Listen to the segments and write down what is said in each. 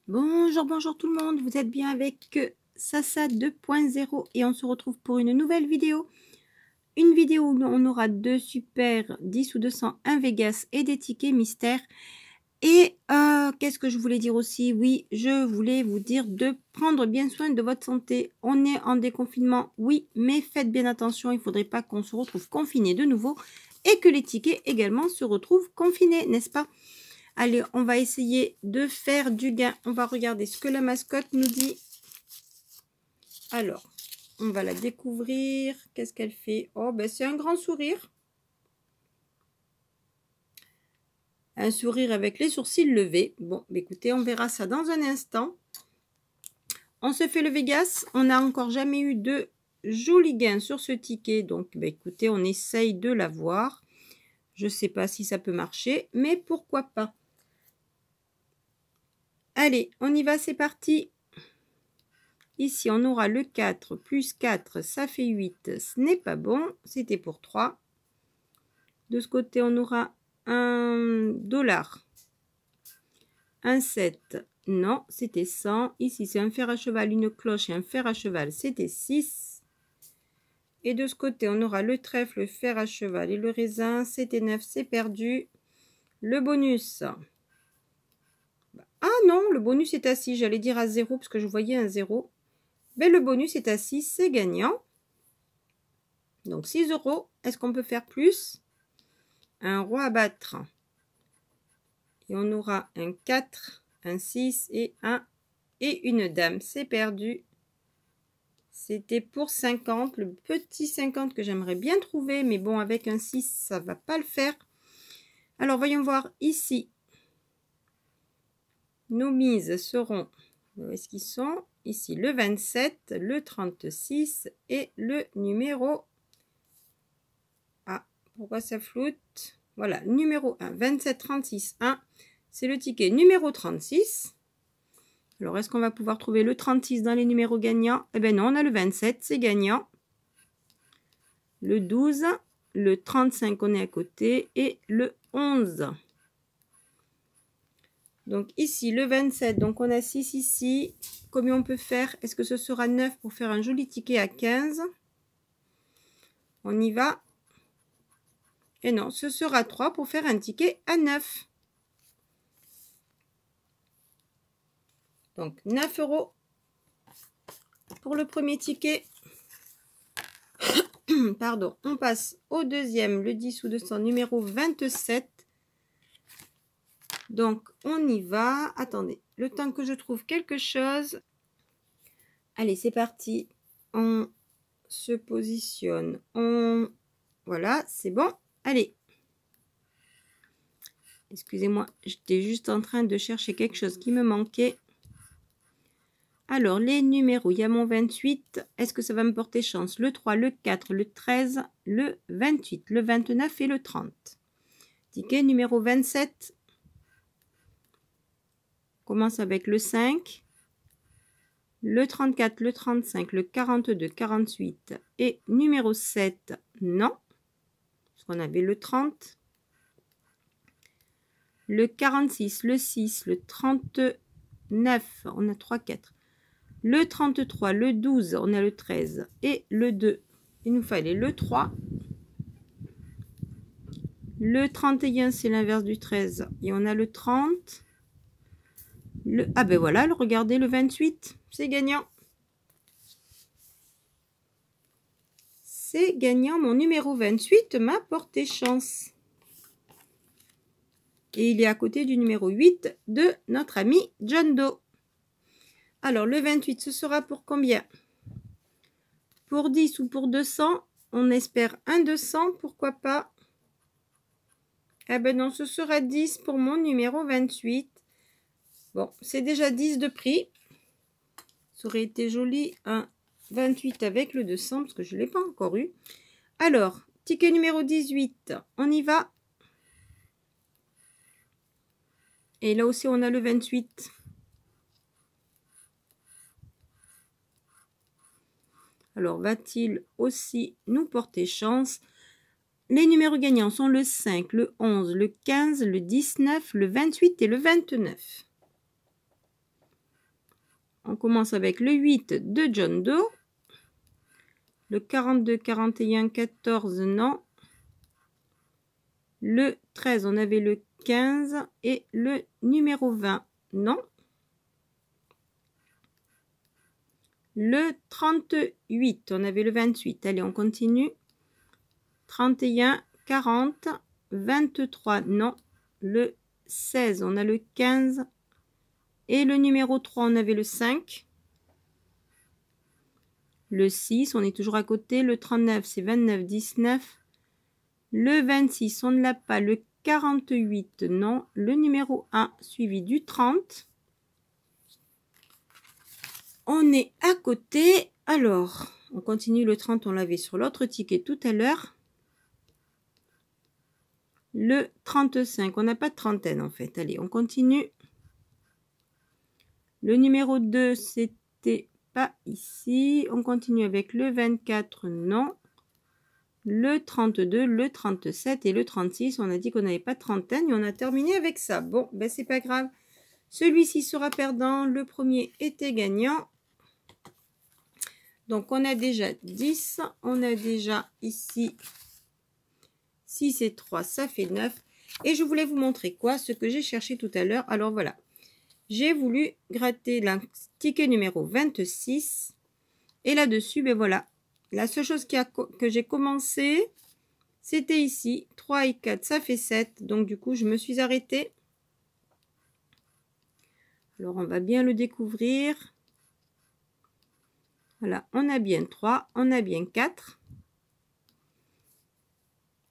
Bonjour, bonjour tout le monde, vous êtes bien avec Sasa 2.0 et on se retrouve pour une nouvelle vidéo. Une vidéo où on aura deux super 10 ou 200 1 Vegas et des tickets mystères. Et qu'est-ce que je voulais dire aussi? Oui, je voulais vous dire de prendre bien soin de votre santé. On est en déconfinement, oui, mais faites bien attention, il ne faudrait pas qu'on se retrouve confiné de nouveau et que les tickets également se retrouvent confinés, n'est-ce pas? Allez, on va essayer de faire du gain. On va regarder ce que la mascotte nous dit. Alors, on va la découvrir. Qu'est-ce qu'elle fait? Oh, ben c'est un grand sourire. Un sourire avec les sourcils levés. Bon, ben écoutez, on verra ça dans un instant. On se fait le Vegas. On n'a encore jamais eu de jolis gains sur ce ticket. Donc, ben écoutez, on essaye de l'avoir. Je ne sais pas si ça peut marcher, mais pourquoi pas. Allez, on y va, c'est parti. Ici, on aura le 4 plus 4, ça fait 8. Ce n'est pas bon, c'était pour 3. De ce côté, on aura un dollar. Un 7, non, c'était 100. Ici, c'est un fer à cheval, une cloche et un fer à cheval, c'était 6. Et de ce côté, on aura le trèfle, le fer à cheval et le raisin, c'était 9, c'est perdu. Le bonus. Ah non, le bonus est à 6, j'allais dire à 0 parce que je voyais un 0. Mais le bonus est à 6, c'est gagnant. Donc 6 euros. Est-ce qu'on peut faire plus? Un roi à battre. Et on aura un 4, un 6 et une dame. C'est perdu. C'était pour 50. Le petit 50 que j'aimerais bien trouver. Mais bon, avec un 6, ça ne va pas le faire. Alors, voyons voir ici. Nos mises seront... Où est-ce qu'ils sont? Ici, le 27, le 36 et le numéro... Ah, pourquoi ça floute? Voilà, numéro 1, 27, 36, 1. C'est le ticket numéro 36. Alors, est-ce qu'on va pouvoir trouver le 36 dans les numéros gagnants? Eh bien non, on a le 27, c'est gagnant. Le 12, le 35, on est à côté. Et le 11. Donc ici, le 27, donc on a 6 ici. Combien on peut faire? Est-ce que ce sera 9 pour faire un joli ticket à 15? On y va. Et non, ce sera 3 pour faire un ticket à 9. Donc 9 euros pour le premier ticket. Pardon, on passe au deuxième, le 10 ou 200, numéro 27. Donc, on y va. Attendez, le temps que je trouve quelque chose. Allez, c'est parti. On se positionne. Voilà, c'est bon. Allez. Excusez-moi, j'étais juste en train de chercher quelque chose qui me manquait. Alors, les numéros, il y a mon 28. Est-ce que ça va me porter chance? Le 3, le 4, le 13, le 28, le 29 et le 30. Ticket numéro 27. Commence avec le 5, le 34, le 35, le 42, 48 et numéro 7, non. Parce qu'on avait le 30. Le 46, le 6, le 39, on a 3, 4. Le 33, le 12, on a le 13 et le 2. Il nous fallait le 3. Le 31, c'est l'inverse du 13 et on a le 30. Ah ben voilà, regardez le 28, c'est gagnant. C'est gagnant, mon numéro 28 m'a porté chance. Et il est à côté du numéro 8 de notre ami John Doe. Alors le 28, ce sera pour combien? Pour 10 ou pour 200? On espère un 200, pourquoi pas? Eh ben non, ce sera 10 pour mon numéro 28. Bon, c'est déjà 10 de prix. Ça aurait été joli un 28 avec le 200 parce que je ne l'ai pas encore eu. Alors, ticket numéro 18, on y va. Et là aussi, on a le 28. Alors, va-t-il aussi nous porter chance? Les numéros gagnants sont le 5, le 11, le 15, le 19, le 28 et le 29. on commence avec le 8 de John Doe. Le 42, 41, 14, non. Le 13, on avait le 15 et le numéro 20, non. Le 38, on avait le 28. Allez, on continue. 31, 40, 23, non. Le 16, on a le 15. Et le numéro 3, on avait le 5. Le 6, on est toujours à côté. Le 39, c'est 29, 19. Le 26, on ne l'a pas. Le 48, non. Le numéro 1, suivi du 30. On est à côté. Alors, on continue. Le 30, on l'avait sur l'autre ticket tout à l'heure. Le 35, on n'a pas de trentaine en fait. Allez, on continue. Le numéro 2, c'était pas ici. On continue avec le 24, non. Le 32, le 37 et le 36. On a dit qu'on n'avait pas de trentaine et on a terminé avec ça. Bon, ben c'est pas grave. Celui-ci sera perdant. Le premier était gagnant. Donc, on a déjà 10. On a déjà ici 6 et 3, ça fait 9. Et je voulais vous montrer quoi? Ce que j'ai cherché tout à l'heure. Alors, voilà. J'ai voulu gratter le ticket numéro 26. Et là-dessus, ben voilà. La seule chose que j'ai commencé, c'était ici. 3 et 4, ça fait 7. Donc, du coup, je me suis arrêtée. Alors, on va bien le découvrir. Voilà, on a bien 3, on a bien 4.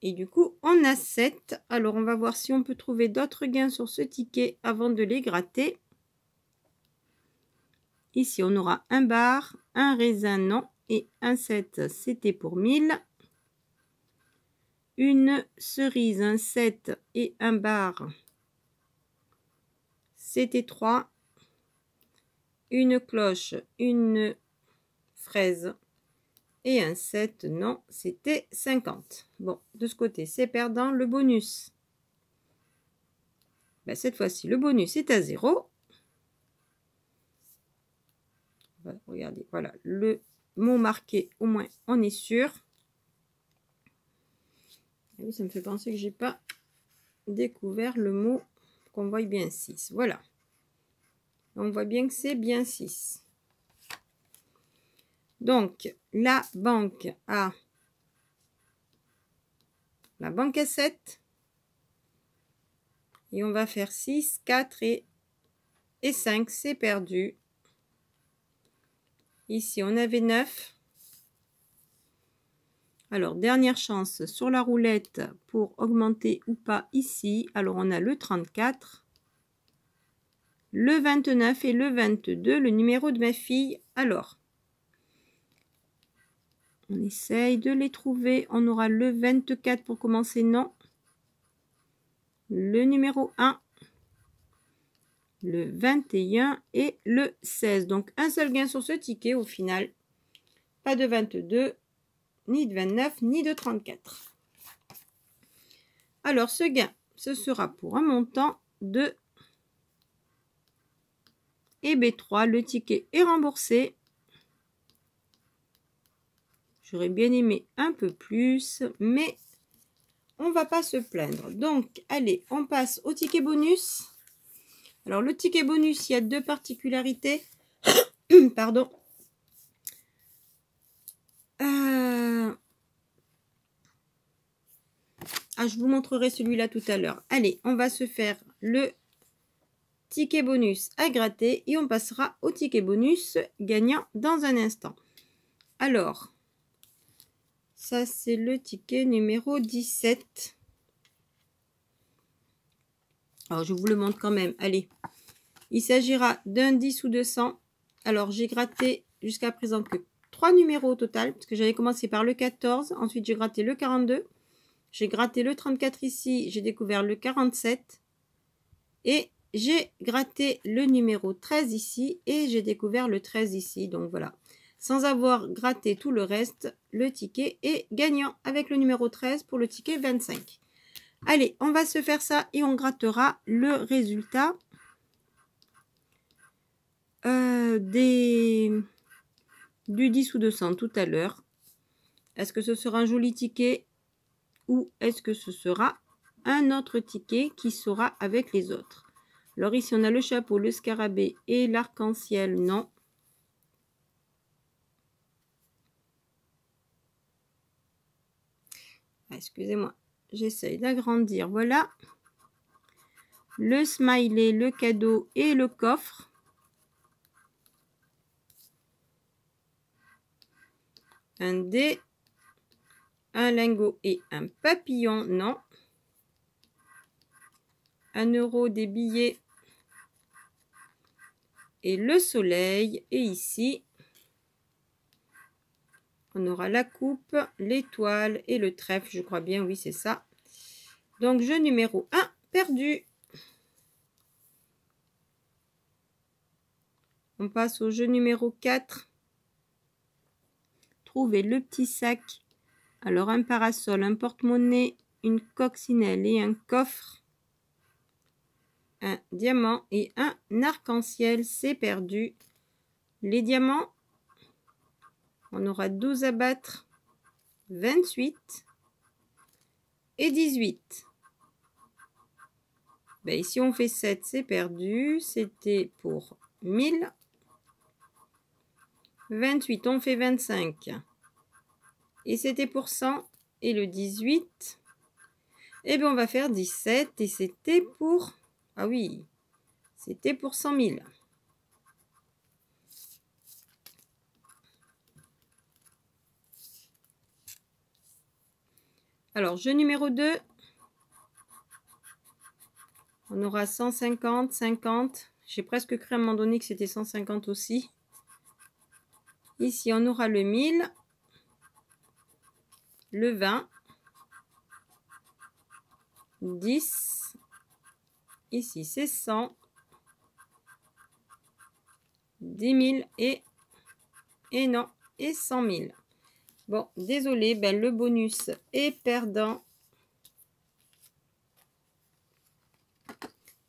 Et du coup, on a 7. Alors, on va voir si on peut trouver d'autres gains sur ce ticket avant de les gratter. Ici, on aura un bar, un raisin, non. Et un 7, c'était pour 1000. Une cerise, un 7 et un bar, c'était 3. Une cloche, une fraise et un 7, non, c'était 50. Bon, de ce côté, c'est perdant. Le bonus, ben, cette fois-ci, le bonus est à 0. Regardez, voilà, le mot marqué, au moins, on est sûr. Oui, ça me fait penser que j'ai pas découvert le mot, qu'on voit bien 6. Voilà. On voit bien que c'est bien 6. Donc, la banque à 7. Et on va faire 6, 4 et 5. C'est perdu. Ici, on avait 9. Alors, dernière chance sur la roulette pour augmenter ou pas ici. Alors, on a le 34, le 29 et le 22, le numéro de ma fille. Alors, on essaye de les trouver. On aura le 24 pour commencer, non. Le numéro 1, le 21 et le 16. Donc, un seul gain sur ce ticket au final. Pas de 22, ni de 29, ni de 34. Alors, ce gain, ce sera pour un montant de B3. Le ticket est remboursé. J'aurais bien aimé un peu plus, mais on va pas se plaindre. Donc, allez, on passe au ticket bonus. Alors, le ticket bonus, il y a deux particularités. Pardon. Je vous montrerai celui-là tout à l'heure. Allez, on va se faire le ticket bonus à gratter et on passera au ticket bonus gagnant dans un instant. Alors, ça c'est le ticket numéro 17. Alors, je vous le montre quand même. Allez, il s'agira d'un 10 ou 200. Alors, j'ai gratté jusqu'à présent que 3 numéros au total, parce que j'avais commencé par le 14. Ensuite, j'ai gratté le 42. J'ai gratté le 34 ici. J'ai découvert le 47. Et j'ai gratté le numéro 13 ici. Et j'ai découvert le 13 ici. Donc, voilà. Sans avoir gratté tout le reste, le ticket est gagnant avec le numéro 13 pour le ticket 25. Allez, on va se faire ça et on grattera le résultat du 10 ou 200 tout à l'heure. Est-ce que ce sera un joli ticket ou est-ce que ce sera un autre ticket qui sera avec les autres? Alors ici, on a le chapeau, le scarabée et l'arc-en-ciel, non. Excusez-moi, j'essaye d'agrandir, voilà. Le smiley, le cadeau et le coffre. Un dé, un lingot et un papillon, non. 1 euro, des billets et le soleil. Et ici, on aura la coupe, l'étoile et le trèfle, je crois bien, oui, c'est ça. Donc, jeu numéro 1, perdu. On passe au jeu numéro 4. Trouver le petit sac. Alors, un parasol, un porte-monnaie, une coccinelle et un coffre. Un diamant et un arc-en-ciel, c'est perdu. Les diamants, on aura 12 à battre, 28 et 18. Ben ici, on fait 7, c'est perdu. C'était pour 1000. 28, on fait 25. Et c'était pour 100. Et le 18, eh bien, on va faire 17. Et c'était pour... Ah oui, c'était pour 100 000. Alors, jeu numéro 2. On aura 150, 50. J'ai presque cru à un moment donné que c'était 150 aussi. Ici, on aura le 1000, le 20, 10. Ici, c'est 100, 10 000 et non, et 100 000. Bon, désolé, ben, le bonus est perdant.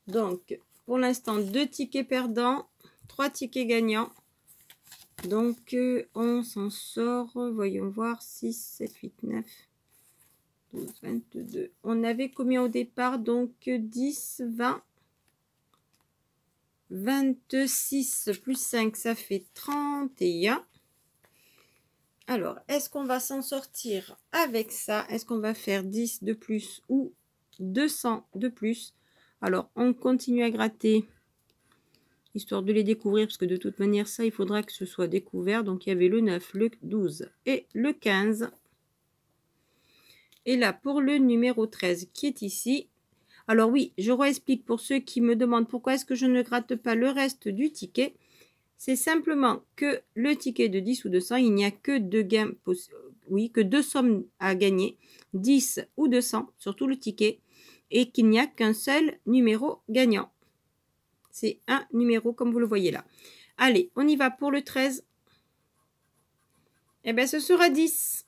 Donc, pour l'instant, 2 tickets perdants, 3 tickets gagnants. Donc, on s'en sort, voyons voir, 6, 7, 8, 9, 12, 22. On avait combien au départ? Donc, 10, 20, 26 plus 5, ça fait 31. Alors, est-ce qu'on va s'en sortir avec ça? Est-ce qu'on va faire 10 de plus ou 200 de plus? Alors, on continue à gratter, histoire de les découvrir, parce que de toute manière, ça, il faudra que ce soit découvert. Donc, il y avait le 9, le 12 et le 15. Et là, pour le numéro 13 qui est ici. Alors oui, je réexplique pour ceux qui me demandent pourquoi est-ce que je ne gratte pas le reste du ticket. C'est simplement que le ticket de 10 ou 200, il n'y a que 2 gains, oui, que 2 sommes à gagner, 10 ou 200 sur tout le ticket, et qu'il n'y a qu'un seul numéro gagnant. C'est un numéro comme vous le voyez là. Allez, on y va pour le 13. Eh bien, ce sera 10.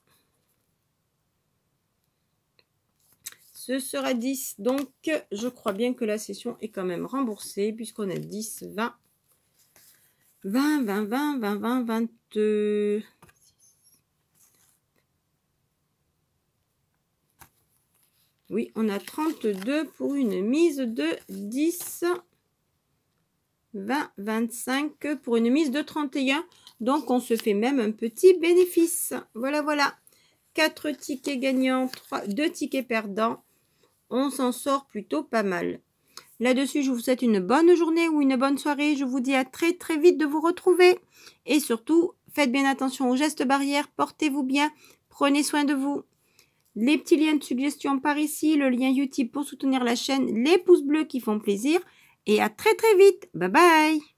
Ce sera 10. Donc, je crois bien que la session est quand même remboursée puisqu'on a 10, 20, 20, 20, 20, 20, 20, 22. Oui, on a 32 pour une mise de 10, 20, 25 pour une mise de 31. Donc, on se fait même un petit bénéfice. Voilà, voilà. 4 tickets gagnants, 2 tickets perdants. On s'en sort plutôt pas mal. Là-dessus, je vous souhaite une bonne journée ou une bonne soirée. Je vous dis à très très vite de vous retrouver. Et surtout, faites bien attention aux gestes barrières. Portez-vous bien. Prenez soin de vous. Les petits liens de suggestion par ici. Le lien YouTube pour soutenir la chaîne. Les pouces bleus qui font plaisir. Et à très très vite. Bye bye.